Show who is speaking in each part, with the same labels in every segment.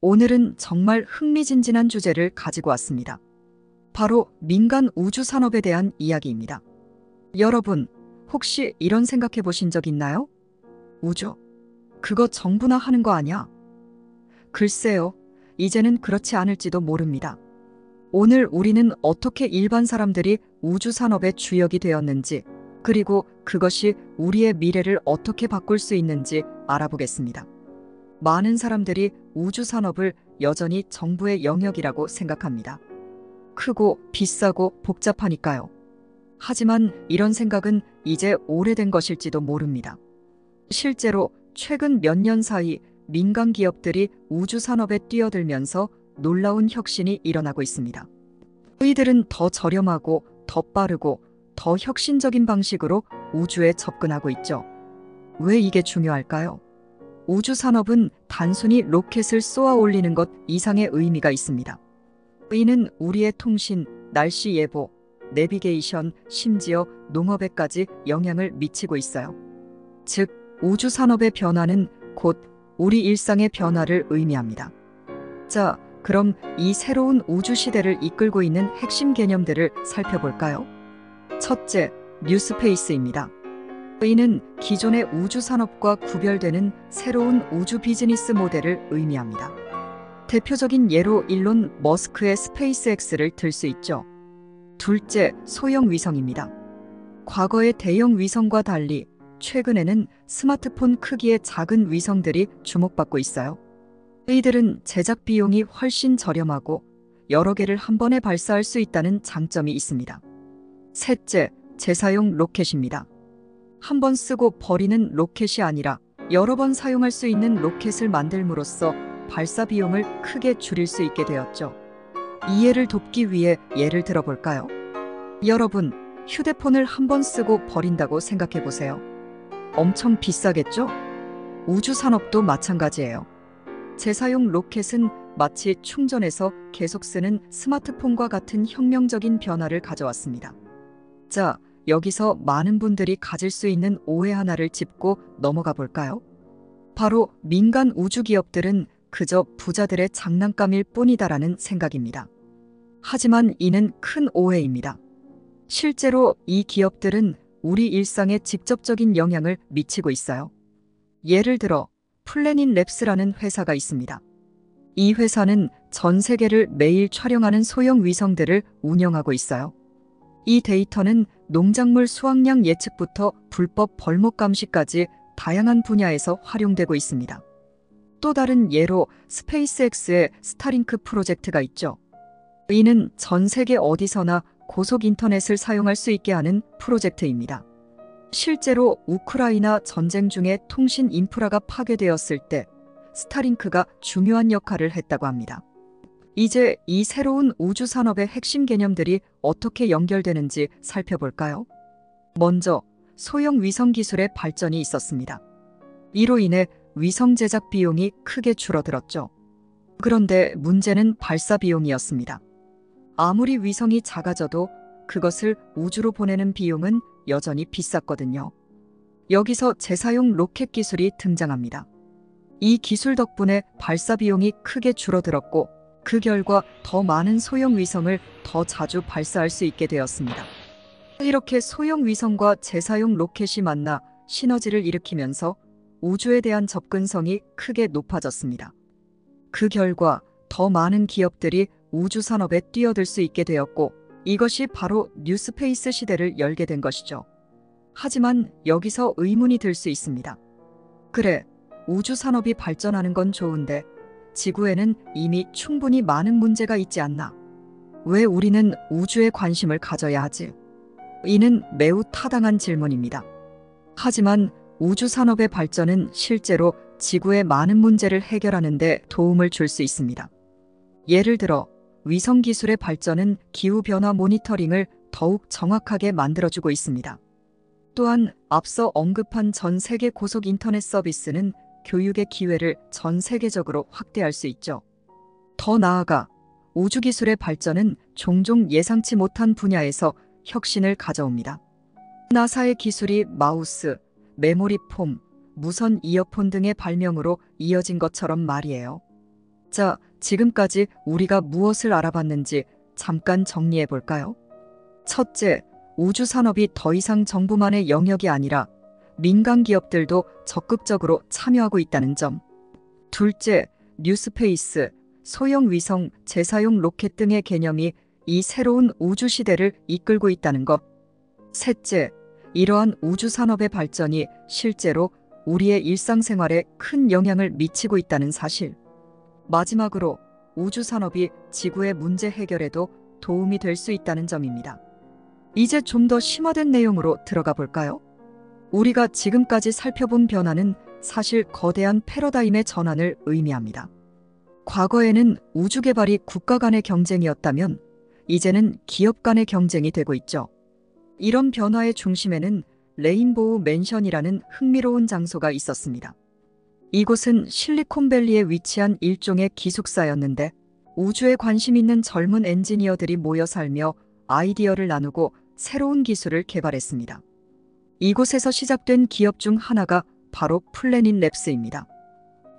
Speaker 1: 오늘은 정말 흥미진진한 주제를 가지고 왔습니다. 바로 민간 우주 산업에 대한 이야기입니다. 여러분, 혹시 이런 생각해 보신 적 있나요? 우주? 그거 정부나 하는 거 아니야? 글쎄요, 이제는 그렇지 않을지도 모릅니다. 오늘 우리는 어떻게 일반 사람들이 우주 산업의 주역이 되었는지, 그리고 그것이 우리의 미래를 어떻게 바꿀 수 있는지 알아보겠습니다. 많은 사람들이 우주 산업을 여전히 정부의 영역이라고 생각합니다. 크고 비싸고 복잡하니까요. 하지만 이런 생각은 이제 오래된 것일지도 모릅니다. 실제로 최근 몇 년 사이 민간 기업들이 우주 산업에 뛰어들면서 놀라운 혁신이 일어나고 있습니다. 이들은 더 저렴하고 더 빠르고 더 혁신적인 방식으로 우주에 접근하고 있죠. 왜 이게 중요할까요? 우주 산업은 단순히 로켓을 쏘아 올리는 것 이상의 의미가 있습니다. 이는 우리의 통신, 날씨 예보, 내비게이션, 심지어 농업에까지 영향을 미치고 있어요. 즉, 우주 산업의 변화는 곧 우리 일상의 변화를 의미합니다. 자, 그럼 이 새로운 우주 시대를 이끌고 있는 핵심 개념들을 살펴볼까요? 첫째, 뉴스페이스입니다. 이는 기존의 우주 산업과 구별되는 새로운 우주 비즈니스 모델을 의미합니다. 대표적인 예로 일론 머스크의 스페이스X를 들 수 있죠. 둘째, 소형 위성입니다. 과거의 대형 위성과 달리 최근에는 스마트폰 크기의 작은 위성들이 주목받고 있어요. 이들은 제작 비용이 훨씬 저렴하고 여러 개를 한 번에 발사할 수 있다는 장점이 있습니다. 셋째, 재사용 로켓입니다. 한 번 쓰고 버리는 로켓이 아니라 여러 번 사용할 수 있는 로켓을 만들므로써 발사 비용을 크게 줄일 수 있게 되었죠. 이해를 돕기 위해 예를 들어볼까요? 여러분, 휴대폰을 한 번 쓰고 버린다고 생각해 보세요. 엄청 비싸겠죠? 우주 산업도 마찬가지예요. 재사용 로켓은 마치 충전해서 계속 쓰는 스마트폰과 같은 혁명적인 변화를 가져왔습니다. 자, 여기서 많은 분들이 가질 수 있는 오해 하나를 짚고 넘어가 볼까요? 바로 민간 우주 기업들은 그저 부자들의 장난감일 뿐이다라는 생각입니다. 하지만 이는 큰 오해입니다. 실제로 이 기업들은 우리 일상에 직접적인 영향을 미치고 있어요. 예를 들어 플래닛 랩스라는 회사가 있습니다. 이 회사는 전 세계를 매일 촬영하는 소형 위성들을 운영하고 있어요. 이 데이터는 농작물 수확량 예측부터 불법 벌목 감시까지 다양한 분야에서 활용되고 있습니다. 또 다른 예로 스페이스X의 스타링크 프로젝트가 있죠. 이는 전 세계 어디서나 고속 인터넷을 사용할 수 있게 하는 프로젝트입니다. 실제로 우크라이나 전쟁 중에 통신 인프라가 파괴되었을 때 스타링크가 중요한 역할을 했다고 합니다. 이제 이 새로운 우주 산업의 핵심 개념들이 어떻게 연결되는지 살펴볼까요? 먼저 소형 위성 기술의 발전이 있었습니다. 이로 인해 위성 제작 비용이 크게 줄어들었죠. 그런데 문제는 발사 비용이었습니다. 아무리 위성이 작아져도 그것을 우주로 보내는 비용은 여전히 비쌌거든요. 여기서 재사용 로켓 기술이 등장합니다. 이 기술 덕분에 발사 비용이 크게 줄어들었고 그 결과 더 많은 소형 위성을 더 자주 발사할 수 있게 되었습니다. 이렇게 소형 위성과 재사용 로켓이 만나 시너지를 일으키면서 우주에 대한 접근성이 크게 높아졌습니다. 그 결과 더 많은 기업들이 우주 산업에 뛰어들 수 있게 되었고 이것이 바로 뉴스페이스 시대를 열게 된 것이죠. 하지만 여기서 의문이 들 수 있습니다. 그래, 우주 산업이 발전하는 건 좋은데 지구에는 이미 충분히 많은 문제가 있지 않나? 왜 우리는 우주에 관심을 가져야 하지? 이는 매우 타당한 질문입니다. 하지만 우주 산업의 발전은 실제로 지구의 많은 문제를 해결하는 데 도움을 줄 수 있습니다. 예를 들어 위성 기술의 발전은 기후변화 모니터링을 더욱 정확하게 만들어주고 있습니다. 또한 앞서 언급한 전 세계 고속 인터넷 서비스는 교육의 기회를 전 세계적으로 확대할 수 있죠. 더 나아가 우주기술의 발전은 종종 예상치 못한 분야에서 혁신을 가져옵니다. 나사의 기술이 마우스, 메모리 폼, 무선 이어폰 등의 발명으로 이어진 것처럼 말이에요. 자, 지금까지 우리가 무엇을 알아봤는지 잠깐 정리해 볼까요? 첫째, 우주 산업이 더 이상 정부만의 영역이 아니라 민간 기업들도 적극적으로 참여하고 있다는 점. 둘째, 뉴스페이스, 소형 위성, 재사용 로켓 등의 개념이 이 새로운 우주 시대를 이끌고 있다는 것. 셋째, 이러한 우주 산업의 발전이 실제로 우리의 일상생활에 큰 영향을 미치고 있다는 사실. 마지막으로 우주 산업이 지구의 문제 해결에도 도움이 될 수 있다는 점입니다. 이제 좀 더 심화된 내용으로 들어가 볼까요? 우리가 지금까지 살펴본 변화는 사실 거대한 패러다임의 전환을 의미합니다. 과거에는 우주 개발이 국가 간의 경쟁이었다면 이제는 기업 간의 경쟁이 되고 있죠. 이런 변화의 중심에는 레인보우 맨션이라는 흥미로운 장소가 있었습니다. 이곳은 실리콘밸리에 위치한 일종의 기숙사였는데 우주에 관심 있는 젊은 엔지니어들이 모여 살며 아이디어를 나누고 새로운 기술을 개발했습니다. 이곳에서 시작된 기업 중 하나가 바로 플래닛 랩스입니다.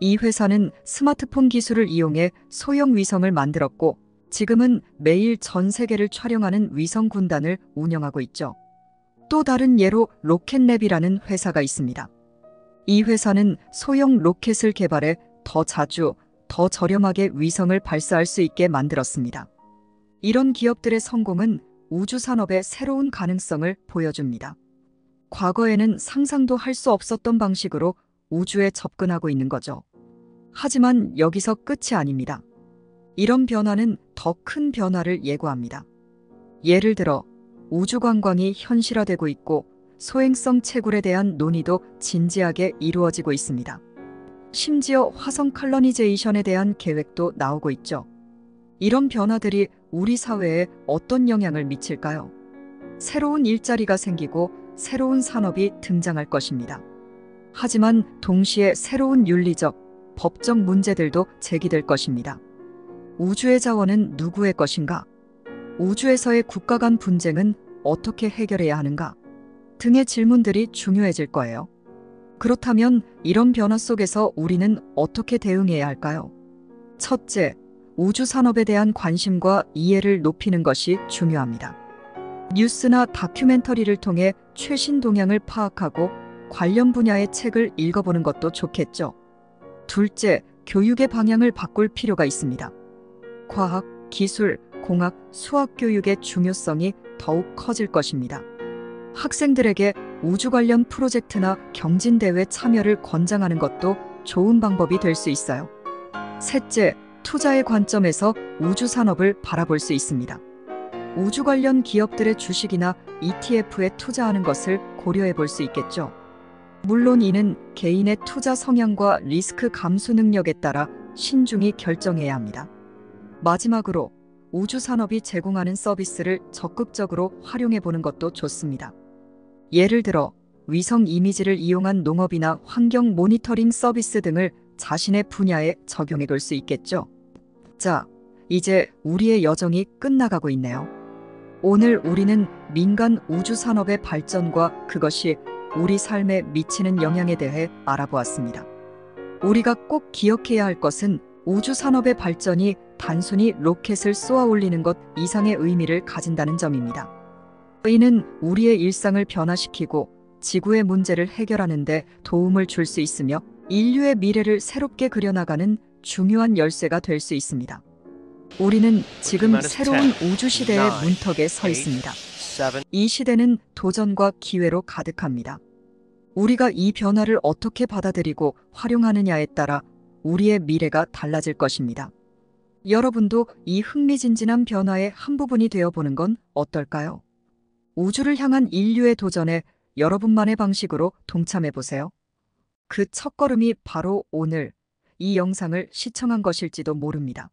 Speaker 1: 이 회사는 스마트폰 기술을 이용해 소형 위성을 만들었고 지금은 매일 전 세계를 촬영하는 위성 군단을 운영하고 있죠. 또 다른 예로 로켓랩이라는 회사가 있습니다. 이 회사는 소형 로켓을 개발해 더 자주, 더 저렴하게 위성을 발사할 수 있게 만들었습니다. 이런 기업들의 성공은 우주 산업의 새로운 가능성을 보여줍니다. 과거에는 상상도 할 수 없었던 방식으로 우주에 접근하고 있는 거죠. 하지만 여기서 끝이 아닙니다. 이런 변화는 더 큰 변화를 예고합니다. 예를 들어 우주 관광이 현실화되고 있고 소행성 채굴에 대한 논의도 진지하게 이루어지고 있습니다. 심지어 화성 칼로니제이션에 대한 계획도 나오고 있죠. 이런 변화들이 우리 사회에 어떤 영향을 미칠까요? 새로운 일자리가 생기고 새로운 산업이 등장할 것입니다. 하지만 동시에 새로운 윤리적, 법적 문제들도 제기될 것입니다. 우주의 자원은 누구의 것인가? 우주에서의 국가 간 분쟁은 어떻게 해결해야 하는가? 등의 질문들이 중요해질 거예요. 그렇다면 이런 변화 속에서 우리는 어떻게 대응해야 할까요? 첫째, 우주 산업에 대한 관심과 이해를 높이는 것이 중요합니다. 뉴스나 다큐멘터리를 통해 최신 동향을 파악하고 관련 분야의 책을 읽어보는 것도 좋겠죠. 둘째, 교육의 방향을 바꿀 필요가 있습니다. 과학, 기술, 공학, 수학 교육의 중요성이 더욱 커질 것입니다. 학생들에게 우주 관련 프로젝트나 경진대회 참여를 권장하는 것도 좋은 방법이 될 수 있어요. 셋째, 투자의 관점에서 우주 산업을 바라볼 수 있습니다. 우주 관련 기업들의 주식이나 ETF에 투자하는 것을 고려해 볼 수 있겠죠. 물론 이는 개인의 투자 성향과 리스크 감수 능력에 따라 신중히 결정해야 합니다. 마지막으로 우주 산업이 제공하는 서비스를 적극적으로 활용해 보는 것도 좋습니다. 예를 들어 위성 이미지를 이용한 농업이나 환경 모니터링 서비스 등을 자신의 분야에 적용해 볼 수 있겠죠. 자, 이제 우리의 여정이 끝나가고 있네요. 오늘 우리는 민간 우주 산업의 발전과 그것이 우리 삶에 미치는 영향에 대해 알아보았습니다. 우리가 꼭 기억해야 할 것은 우주 산업의 발전이 단순히 로켓을 쏘아 올리는 것 이상의 의미를 가진다는 점입니다. 이는 우리의 일상을 변화시키고 지구의 문제를 해결하는 데 도움을 줄 수 있으며 인류의 미래를 새롭게 그려나가는 중요한 열쇠가 될 수 있습니다. 우리는 지금 새로운 우주 시대의 문턱에 서 있습니다. 이 시대는 도전과 기회로 가득합니다. 우리가 이 변화를 어떻게 받아들이고 활용하느냐에 따라 우리의 미래가 달라질 것입니다. 여러분도 이 흥미진진한 변화의 한 부분이 되어보는 건 어떨까요? 우주를 향한 인류의 도전에 여러분만의 방식으로 동참해보세요. 그 첫걸음이 바로 오늘 이 영상을 시청한 것일지도 모릅니다.